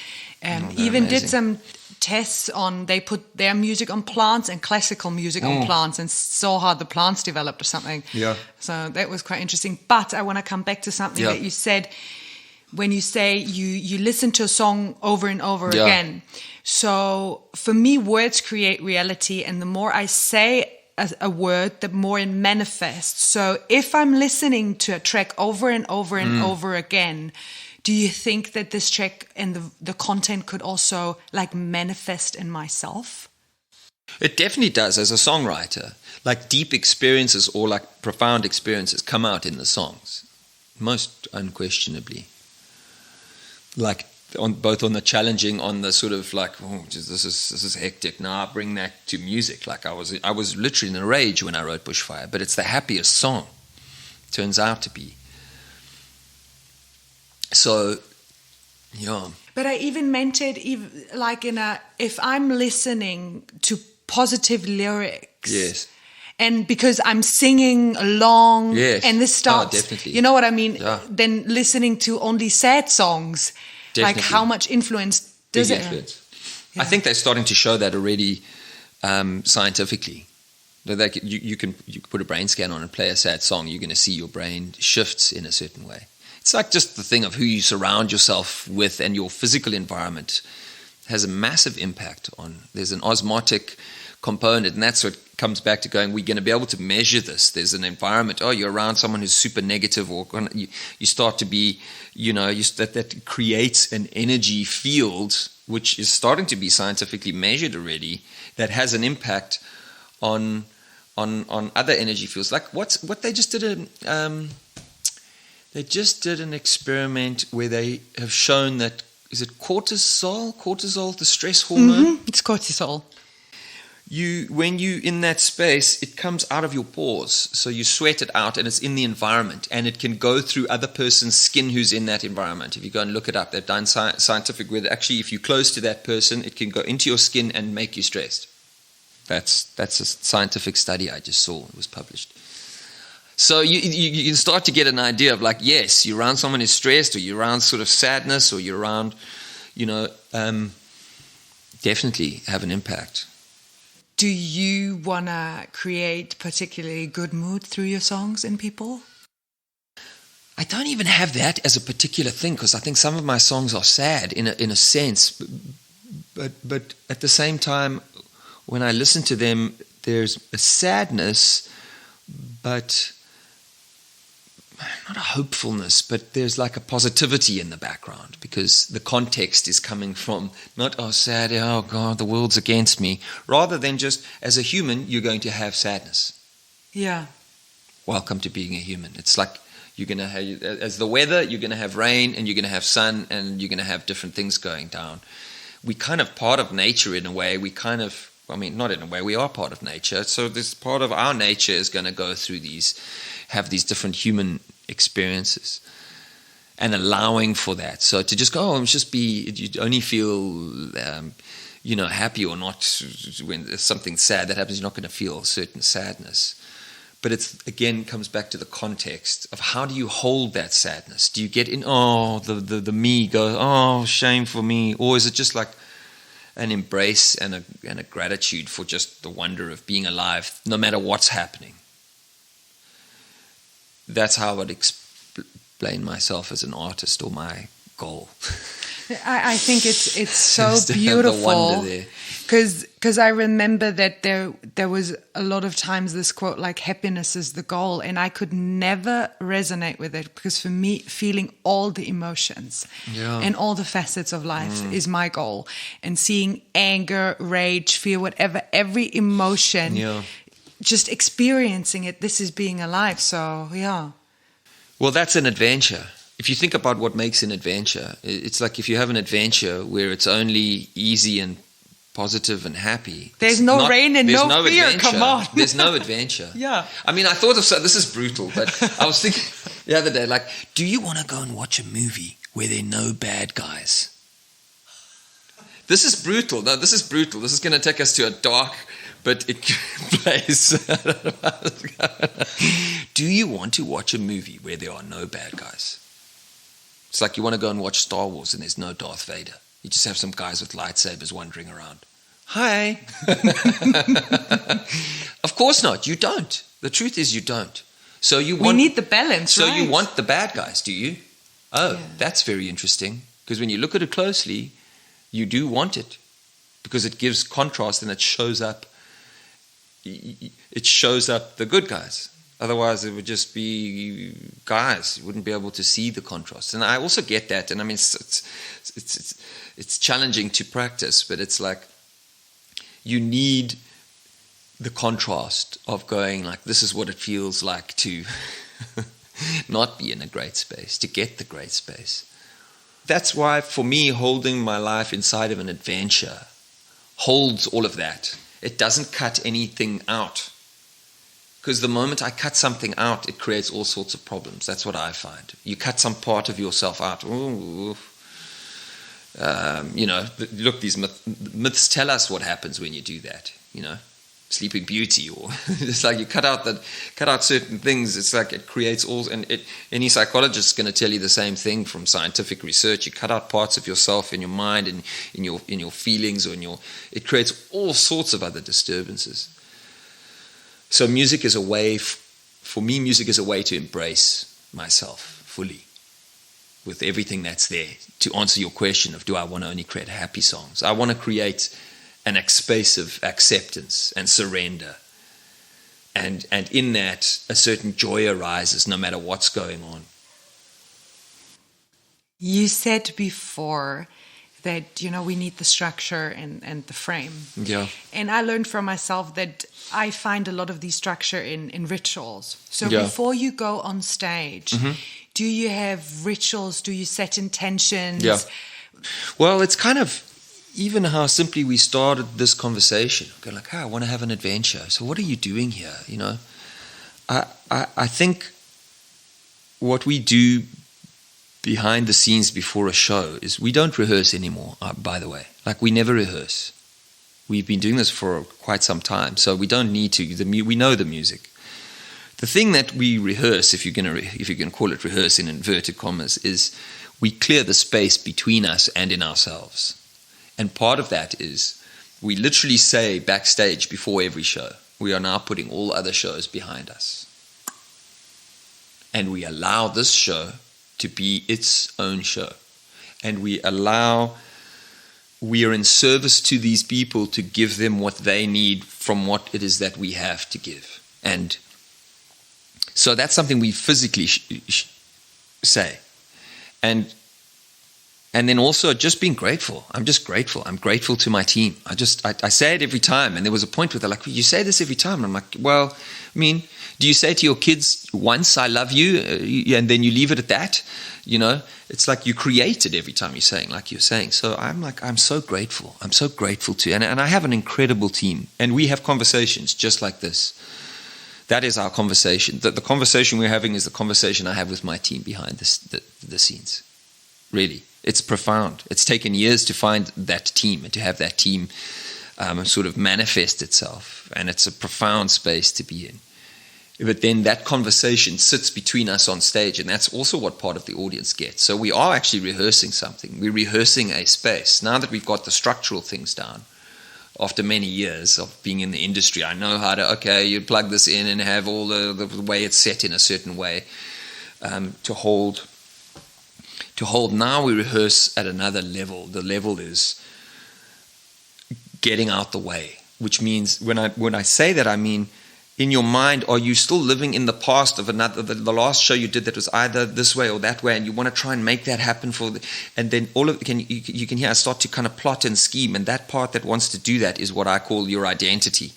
even did some tests on, they put their music on plants and classical music on plants and saw how the plants developed or something. Yeah. So that was quite interesting. But I want to come back to something that you said when you say you listen to a song over and over again. So for me, words create reality, and the more I say a word, the more it manifests. So if I'm listening to a track over and over and over again, do you think that this track and the content could also like manifest in myself? It definitely does as a songwriter. Like deep experiences or like profound experiences come out in the songs, most unquestionably. Like both on the challenging, on the sort of like, oh, this is hectic. Now I bring that to music. Like I was literally in a rage when I wrote Bushfire, but it's the happiest song. Turns out to be. So, yeah. But I even meant it like if I'm listening to positive lyrics. Yes. And because I'm singing along and this starts, definitely. You know what I mean? Yeah. Then listening to only sad songs, definitely. like how much influence does Big it influence. Yeah. I think they're starting to show that already scientifically. You can put a brain scan on and play a sad song, you're going to see your brain shifts in a certain way. It's like just the thing of who you surround yourself with, and your physical environment has a massive impact on. There's an osmotic component, and that's what comes back to going, we're going to be able to measure this. There's an environment. Oh, you're around someone who's super negative, or you start to be, that creates an energy field, which is starting to be scientifically measured already, that has an impact on other energy fields. Like what they just did they just did an experiment where they have shown that, is it cortisol, the stress hormone? It's cortisol. When you in that space, it comes out of your pores. So you sweat it out, and it's in the environment, and it can go through other person's skin who's in that environment. If you go and look it up, they've done scientific where actually if you're close to that person, it can go into your skin and make you stressed. That's a scientific study I just saw. It was published. So you can start to get an idea of like, yes, you're around someone who's stressed, or you're around sort of sadness, or you're around, definitely have an impact. Do you want to create particularly good mood through your songs in people? I don't even have that as a particular thing, because I think some of my songs are sad in a sense, but at the same time, when I listen to them, there's a sadness, but not a hopefulness, but there's like a positivity in the background, because the context is coming from not, oh, sad, oh God, the world's against me, rather than just, as a human, you're going to have sadness. Yeah. Welcome to being a human. It's like you're going to have, as the weather, you're going to have rain, and you're going to have sun, and you're going to have different things going down. We kind of part of nature in a way. Not in a way, we are part of nature. So this part of our nature is going to go through have these different human experiences, and allowing for that. So to just go, you only feel, happy or not when there's something sad that happens, you're not going to feel a certain sadness. But it's, again, comes back to the context of how do you hold that sadness? Do you get in, the me goes, oh, shame for me? Or is it just like an embrace and a gratitude for just the wonder of being alive, no matter what's happening? That's how I would explain myself as an artist, or my goal. I think it's so beautiful, because I remember that there was a lot of times this quote like, happiness is the goal, and I could never resonate with it, because for me, feeling all the emotions and all the facets of life is my goal, and seeing anger, rage, fear, whatever, every emotion, just experiencing it, this is being alive. So well, that's an adventure. If you think about what makes an adventure, it's like if you have an adventure where it's only easy and positive and happy. There's no rain and no fear, adventure. come on. There's no adventure. Yeah. I mean, I thought of, this is brutal, but I was thinking the other day, like, do you want to go and watch a movie where there are no bad guys? This is brutal. No, this is brutal. This is going to take us to a dark, but it place. Do you want to watch a movie where there are no bad guys? It's like you want to go and watch Star Wars and there's no Darth Vader. You just have some guys with lightsabers wandering around. Hi. Of course not. You don't. The truth is you don't. So we need the balance, so right? You want the bad guys, do you? Oh, yeah. That's very interesting. Because when you look at it closely, you do want it. Because it gives contrast and it shows up the good guys. Otherwise, it would just be guys. You wouldn't be able to see the contrast. And I also get that. And I mean, it's challenging to practice, but it's like you need the contrast of going like, this is what it feels like to not be in a great space, to get the great space. That's why, for me, holding my life inside of an adventure holds all of that. It doesn't cut anything out. Because the moment I cut something out, it creates all sorts of problems. That's what I find. You cut some part of yourself out. Ooh. Look, these myths tell us what happens when you do that. Sleeping Beauty, or it's like you cut out certain things. It's like it creates all, and any psychologist is going to tell you the same thing from scientific research. You cut out parts of yourself in your mind and in your feelings, or it creates all sorts of other disturbances. So music is a way, for me, music is a way to embrace myself fully with everything that's there. To answer your question of, do I want to only create happy songs? I want to create an space of acceptance and surrender. And in that, a certain joy arises no matter what's going on. You said before that, we need the structure and the frame. Yeah. And I learned from myself that I find a lot of the structure in rituals. So Yeah. before you go on stage, do you have rituals? Do you set intentions? Yeah. Well, it's kind of even how simply we started this conversation. Go like, I want to have an adventure. So what are you doing here? I think what we do behind the scenes before a show is we don't rehearse anymore, by the way. Like, we never rehearse. We've been doing this for quite some time, so we don't need to. We know the music. The thing that we rehearse, if you can call it rehearse in inverted commas, is we clear the space between us and in ourselves. And part of that is we literally say backstage before every show, we are now putting all other shows behind us. And we allow this show to be its own show. And we are in service to these people to give them what they need from what it is that we have to give. And so that's something we physically say. And then also just being grateful. I'm just grateful. I'm grateful to my team. I say it every time. And there was a point where they're like, you say this every time. And I'm like, well, I mean, do you say to your kids once, I love you, and then you leave it at that? It's like you create it every time you're saying, like you're saying. So I'm like, I'm so grateful. I'm so grateful to, and I have an incredible team. And we have conversations just like this. That is our conversation. The conversation we're having is the conversation I have with my team behind the scenes. Really. It's profound. It's taken years to find that team and to have that team sort of manifest itself. And it's a profound space to be in. But then that conversation sits between us on stage, and that's also what part of the audience gets. So we are actually rehearsing something. We're rehearsing a space. Now that we've got the structural things down, after many years of being in the industry, I know how to, you plug this in and have all the way it's set in a certain way to hold. Now we rehearse at another level. The level is getting out the way, which means when I say that, I mean, in your mind, are you still living in the past of the last show you did that was either this way or that way, and you want to try and make that happen and then you can hear I start to kind of plot and scheme, and that part that wants to do that is what I call your identity.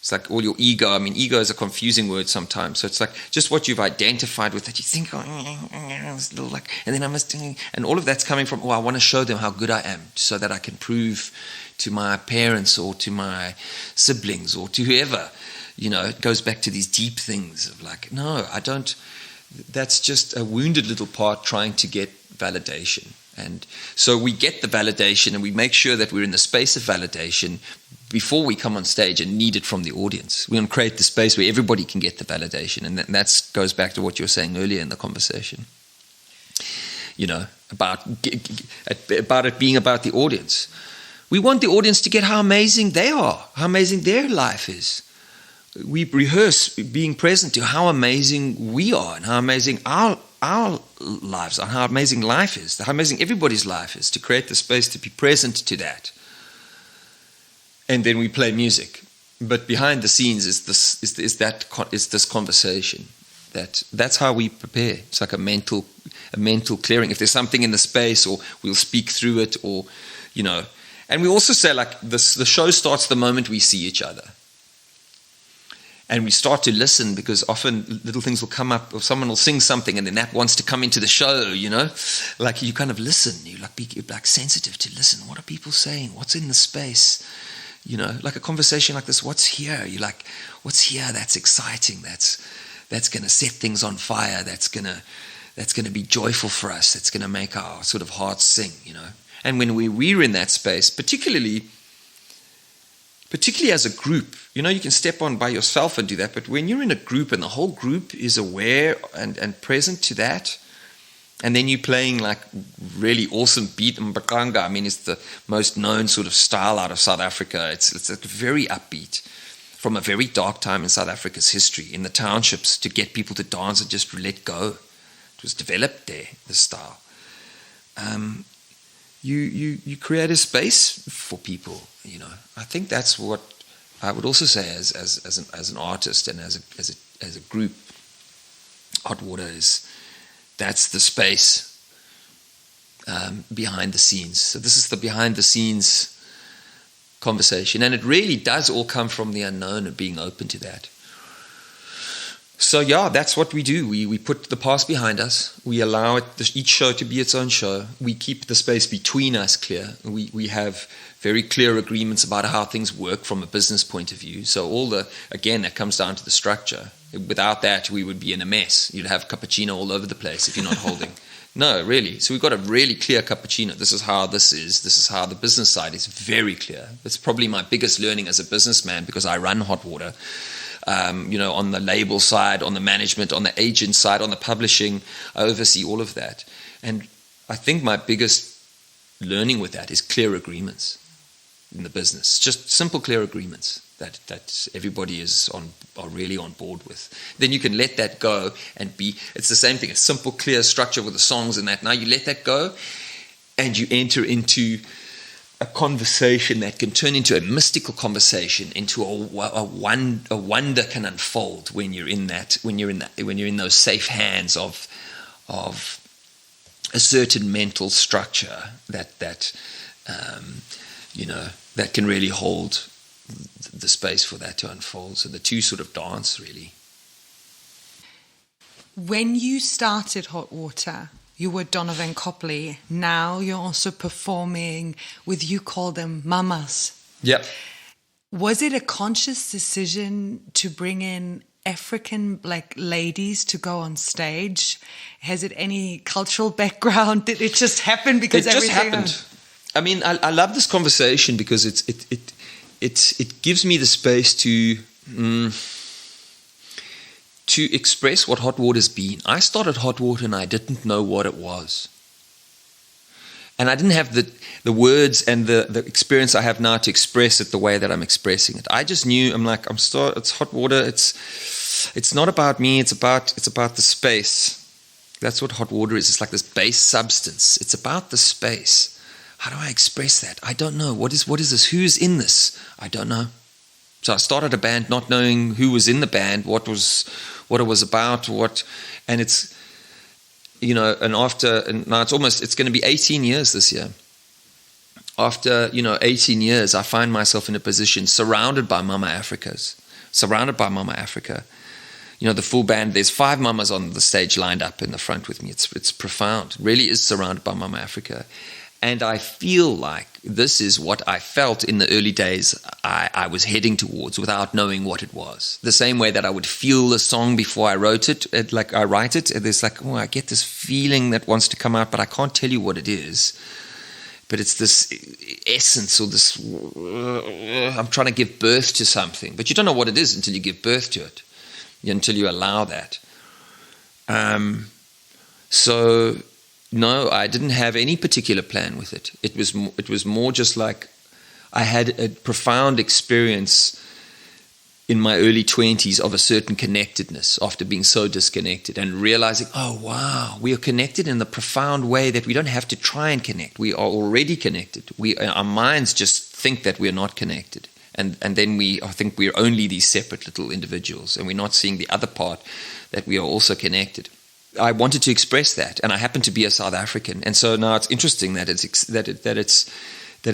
It's like all your ego. I mean, ego is a confusing word sometimes. So it's like just what you've identified with that you think, it's a little like, and then I must, and all of that's coming from, I want to show them how good I am so that I can prove to my parents or to my siblings or to whoever. It goes back to these deep things of like, no, I don't. That's just a wounded little part trying to get validation. And so we get the validation and we make sure that we're in the space of validation before we come on stage and need it from the audience. We want to create the space where everybody can get the validation. And that goes back to what you were saying earlier in the conversation. About it being about the audience. We want the audience to get how amazing they are, how amazing their life is. We rehearse being present to how amazing we are and how amazing our lives are, how amazing life is, how amazing everybody's life is, to create the space to be present to that. And then we play music. But behind the scenes is this conversation. That's how we prepare. It's like a mental clearing. If there's something in the space, or we'll speak through it, or And we also say like this: the show starts the moment we see each other. And we start to listen, because often little things will come up, or someone will sing something and then that wants to come into the show, Like you kind of listen, you're like sensitive to listen. What are people saying? What's in the space? Like a conversation like this, what's here? You're like, what's here? That's exciting. That's going to set things on fire. That's going to be joyful for us. That's going to make our sort of hearts sing, And when we're in that space, particularly as a group, you can step on by yourself and do that, but when you're in a group and the whole group is aware and present to that, and then you're playing like really awesome beat and mbaqanga. I mean, it's the most known sort of style out of South Africa. It's like very upbeat from a very dark time in South Africa's history, in the townships, to get people to dance and just let go. It was developed there, this style. You create a space for people, I think that's what I would also say as an artist and as a group. Hot Water that's the space behind the scenes. So this is the behind the scenes conversation, and it really does all come from the unknown and being open to that. So yeah, that's what we do. We put the past behind us. We allow each show to be its own show. We keep the space between us clear. We have very clear agreements about how things work from a business point of view. So that comes down to the structure. Without that, we would be in a mess. You'd have cappuccino all over the place if you're not holding. No, really. So we've got a really clear cappuccino. This is how this is. This is how the business side is very clear. It's probably my biggest learning as a businessman, because I run Hot Water. On the label side, on the management, on the agent side, on the publishing, I oversee all of that. And I think my biggest learning with that is clear agreements in the business. Just simple, clear agreements that everybody are really on board with. Then you can let that go and it's the same thing, a simple, clear structure with the songs and that. Now you let that go and you enter into a conversation that can turn into a mystical conversation, into a wonder can unfold when you're in those safe hands of a certain mental structure that can really hold the space for that to unfold. So the two sort of dance, really. When you started Hot Water, you were Donovan Copley. Now you're also performing with, you call them mamas. Yeah. Was it a conscious decision to bring in African black ladies to go on stage? Has it any cultural background? Did it just happen because it just happened? I mean, I love this conversation because it gives me the space to express what Hot Water's been. I started Hot Water and I didn't know what it was. And I didn't have the words and the experience I have now to express it the way that I'm expressing it. I just knew, it's Hot Water, it's not about me, it's about the space. That's what Hot Water is. It's like this base substance. It's about the space. How do I express that? I don't know. What is this? Who's in this? I don't know. So I started a band not knowing who was in the band, what it was about, and it's, and now it's going to be 18 years this year. After, 18 years, I find myself in a position surrounded by Mama Africa. The full band, there's 5 mamas on the stage lined up in the front with me. It's profound. It really is surrounded by Mama Africa. And I feel like this is what I felt in the early days I was heading towards without knowing what it was. The same way that I would feel the song before I wrote it, like I write it, there's like, I get this feeling that wants to come out, but I can't tell you what it is. But it's this essence or this, I'm trying to give birth to something. But you don't know what it is until you give birth to it, until you allow that. So... no, I didn't have any particular plan with it. It was more just like I had a profound experience in my early 20s of a certain connectedness after being so disconnected and realizing, oh, wow, we are connected in the profound way that we don't have to try and connect. We are already connected. Our minds just think that we're not connected. And then I think we're only these separate little individuals, and we're not seeing the other part that we are also connected. I wanted to express that, and I happen to be a South African, and so now it's interesting that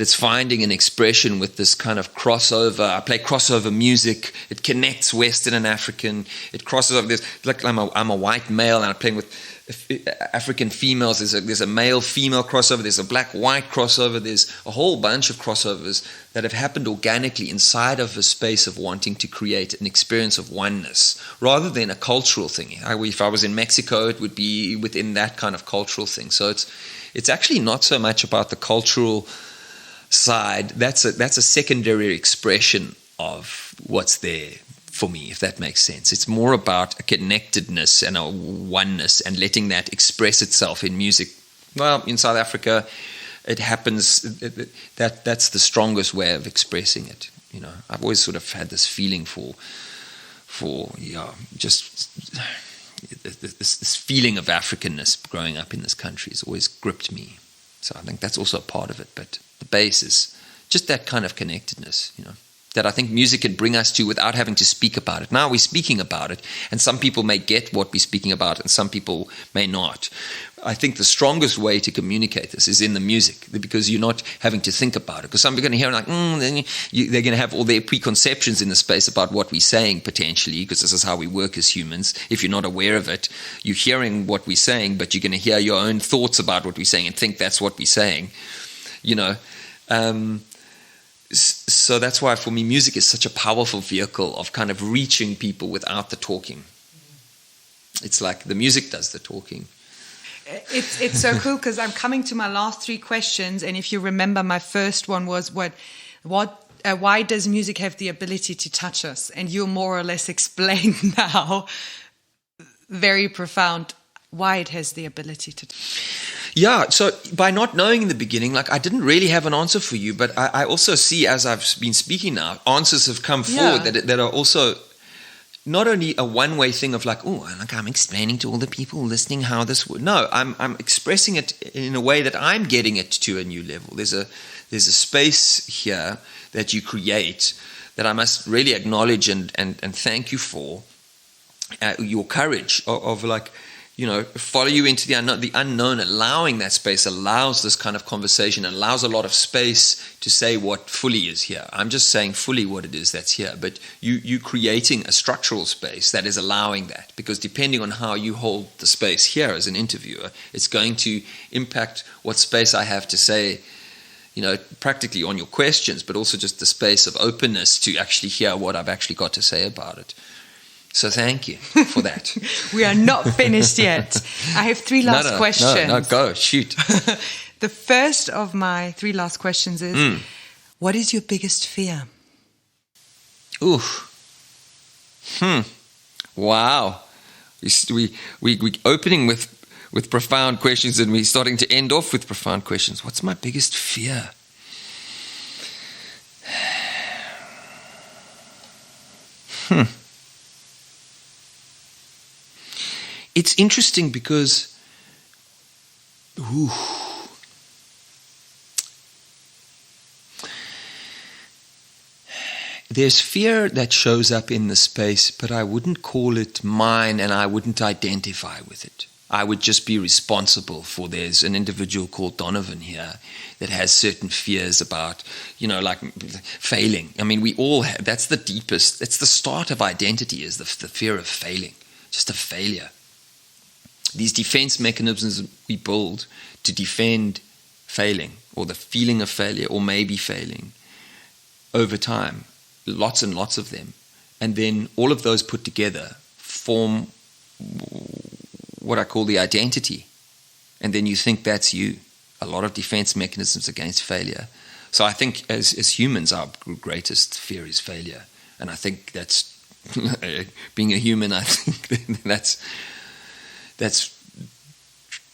it's finding an expression with this kind of crossover. I play crossover music. It connects Western and African. It crosses over. Like I'm a white male, and I'm playing with African females. There's a male-female crossover. There's a black-white crossover. There's a whole bunch of crossovers that have happened organically inside of a space of wanting to create an experience of oneness rather than a cultural thing. If I was in Mexico, it would be within that kind of cultural thing. So it's actually not so much about the cultural side. That's a secondary expression of what's there for me, if that makes sense. It's more about a connectedness and a oneness and letting that express itself in music. Well, in South Africa, it happens that's the strongest way of expressing it. You know, I've always sort of had this feeling for just this feeling of Africanness growing up in this country has always gripped me. So I think that's also a part of it. But the base is just that kind of connectedness, you know, that I think music can bring us to without having to speak about it. Now we're speaking about it, and some people may get what we're speaking about, and some people may not. I think the strongest way to communicate this is in the music, because you're not having to think about it. Because some people are going to hear like, they're going to have all their preconceptions in the space about what we're saying potentially, because this is how we work as humans. If you're not aware of it, you're hearing what we're saying, but you're going to hear your own thoughts about what we're saying and think that's what we're saying, you know. So that's why for me music is such a powerful vehicle of kind of reaching people without the talking. It's like the music does the talking. It's so cool because I'm coming to my last three questions, and if you remember, my first one was why does music have the ability to touch us? And you more or less explained now, very profound, why it has the ability to. Yeah, so by not knowing in the beginning, like I didn't really have an answer for you, but I also see as I've been speaking now, answers have come forward that are also not only a one-way thing of like, oh, like I'm explaining to all the people listening how this would. No, I'm expressing it in a way that I'm getting it to a new level. There's a space here that you create that I must really acknowledge and thank you for your courage of like, you know, follow you into the unknown, allowing that space allows this kind of conversation, allows a lot of space to say what fully is here. I'm just saying fully what it is that's here, but you creating a structural space that is allowing that, because depending on how you hold the space here as an interviewer, it's going to impact what space I have to say, you know, practically on your questions, but also just the space of openness to actually hear what I've actually got to say about it. So thank you for that. We are not finished yet. I have three last questions. No, go, shoot. The first of my three last questions is, what is your biggest fear? Ooh. Wow. We opening with profound questions, and we're starting to end off with profound questions. What's my biggest fear? It's interesting because there's fear that shows up in the space, but I wouldn't call it mine, and I wouldn't identify with it. I would just be responsible for. There's an individual called Donovan here that has certain fears about, you know, like failing. I mean, we all have, that's the deepest, that's the start of identity, is the fear of failing, just a failure. These defense mechanisms we build to defend failing, or the feeling of failure, or maybe failing over time, lots and lots of them. And then all of those put together form what I call the identity. And then you think that's you. A lot of defense mechanisms against failure. So I think as humans, our greatest fear is failure. And I think that's, being a human, I think that's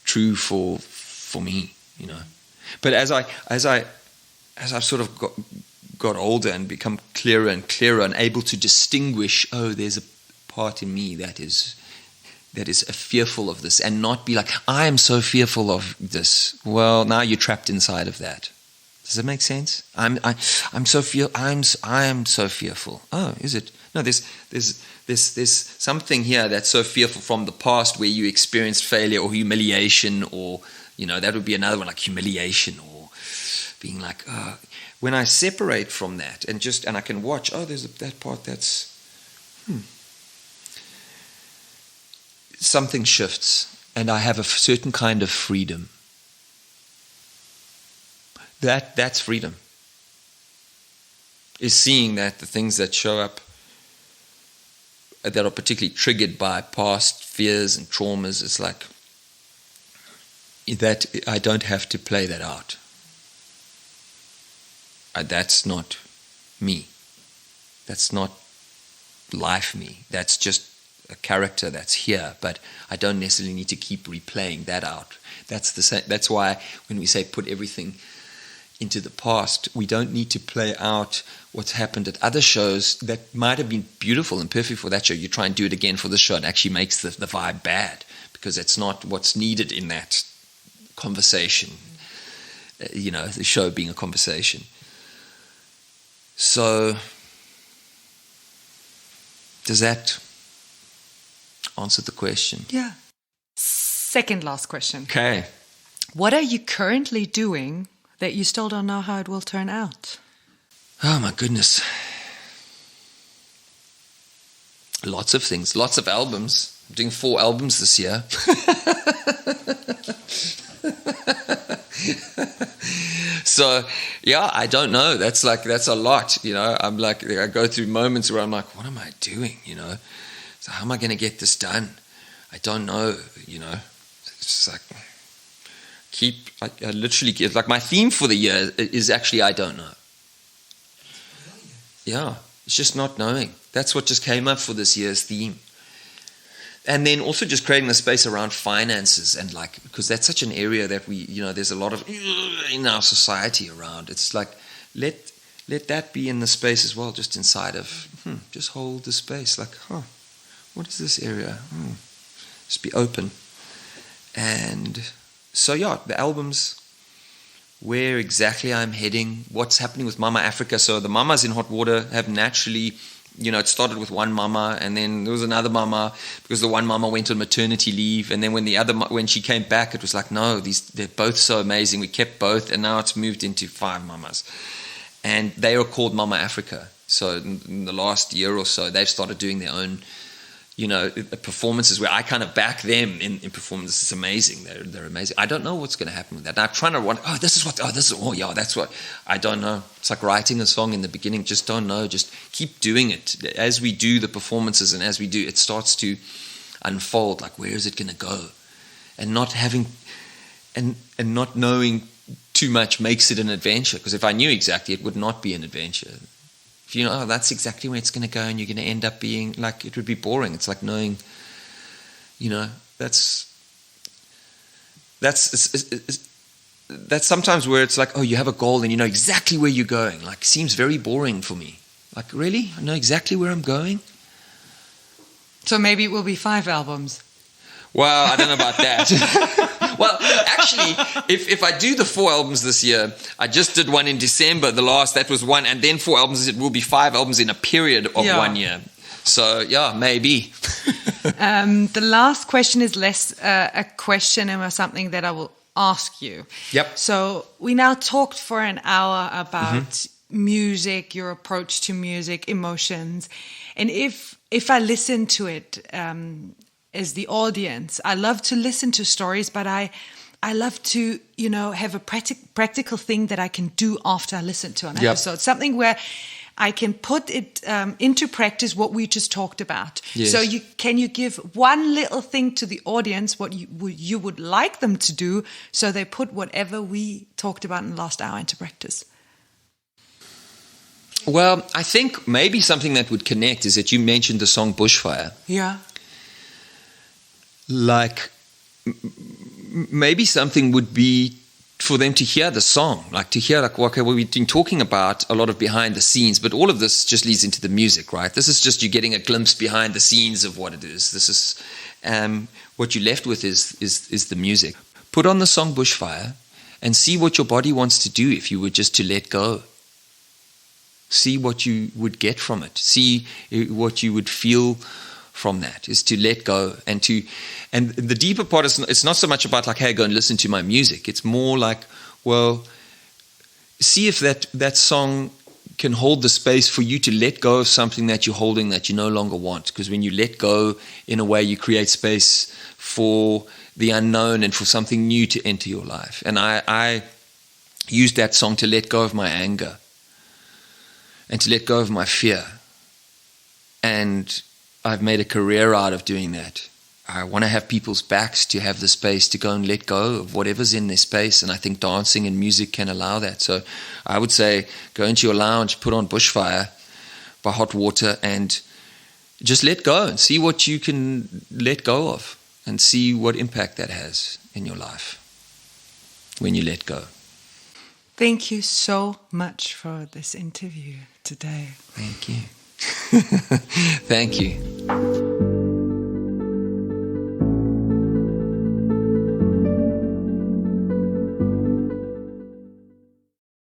true for me, you know. But as I've sort of got older and become clearer and clearer and able to distinguish, there's a part in me that is fearful of this, and not be like, I am so fearful of this. Well, now you're trapped inside of that. Does that make sense? I am so fearful. Oh, is it? No, there's something here that's so fearful from the past where you experienced failure or humiliation, or, you know, that would be another one, like humiliation, or being like, when I separate from that and I can watch, there's that part that's, something shifts, and I have a certain kind of freedom. That's freedom. Is seeing that the things that show up that are particularly triggered by past fears and traumas, it's like that I don't have to play that out. That's not me. That's not life me. That's just a character that's here, but I don't necessarily need to keep replaying that out. That's the same. That's why when we say put everything into the past, we don't need to play out what's happened at other shows that might have been beautiful and perfect for that show. You try and do it again for the show, it actually makes the vibe bad, because it's not what's needed in that conversation. You know, the show being a conversation. So, does that answer the question? Yeah. Second last question. Okay. What are you currently doing that you still don't know how it will turn out? Oh my goodness. Lots of things, lots of albums. I'm doing 4 albums this year. So, yeah, I don't know. That's a lot, you know. I'm like, I go through moments where I'm like, what am I doing, you know? So how am I going to get this done? I don't know, you know. It's just like, I literally, like my theme for the year is actually, I don't know. Yeah, it's just not knowing. That's what just came up for this year's theme. And then also just creating the space around finances, and like, because that's such an area that we, you know, there's a lot of in our society around. It's like, let that be in the space as well, just inside of, just hold the space. Like, what is this area? Just be open. And so, yeah, the albums, where exactly I'm heading, what's happening with Mama Africa. So the mamas in Hot Water have naturally, you know, it started with one mama, and then there was another mama, because the one mama went on maternity leave, and then when she came back, it was like, no, they're both so amazing. We kept both, and now it's moved into 5 mamas, and they are called Mama Africa. So in the last year or so, they've started doing their own, you know, performances where I kind of back them in performances. It's amazing. They're amazing. I don't know what's going to happen with that. Now I'm trying to that's what, I don't know. It's like writing a song in the beginning. Just don't know. Just keep doing it. As we do the performances and as we do, it starts to unfold. Like, where is it going to go? And not having, and not knowing too much makes it an adventure. Because if I knew exactly, it would not be an adventure. If you know, that's exactly where it's going to go, and you're going to end up being like, it would be boring. It's like knowing, you know, that's sometimes where it's like, you have a goal and you know exactly where you're going. Like, seems very boring for me. Like, really? I know exactly where I'm going? So maybe it will be 5 albums. Well, I don't know about that. Well, actually, if I do the 4 albums this year, I just did one in December, that was one, and then 4 albums, it will be 5 albums in a period of 1 year. So, yeah, maybe. The last question is less a question and something that I will ask you. Yep. So we now talked for an hour about music, your approach to music, emotions. And if I listen to it as the audience, I love to listen to stories, but I I love to, have a practical thing that I can do after I listen to an episode. Something where I can put it into practice what we just talked about. Yes. So can you give one little thing to the audience what you would like them to do so they put whatever we talked about in the last hour into practice? Well, I think maybe something that would connect is that you mentioned the song Bushfire. Yeah. Like, maybe something would be for them to hear the song, like to hear, like, okay, well, we've been talking about a lot of behind the scenes, but all of this just leads into the music, right? This is just you getting a glimpse behind the scenes of what it is. This is what you're left with is the music. Put on the song Bushfire and see what your body wants to do if you were just to let go. See what you would get from it. See what you would feel from that, is to let go. And the deeper part is, it's not so much about like, hey, go and listen to my music. It's more like, well, see if that song can hold the space for you to let go of something that you're holding that you no longer want. Because when you let go, in a way, you create space for the unknown and for something new to enter your life. And I used that song to let go of my anger and to let go of my fear. And I've made a career out of doing that. I want to have people's backs to have the space to go and let go of whatever's in their space. And I think dancing and music can allow that. So I would say go into your lounge, put on Bushfire by Hot Water, and just let go and see what you can let go of and see what impact that has in your life when you let go. Thank you so much for this interview today. Thank you. Thank you.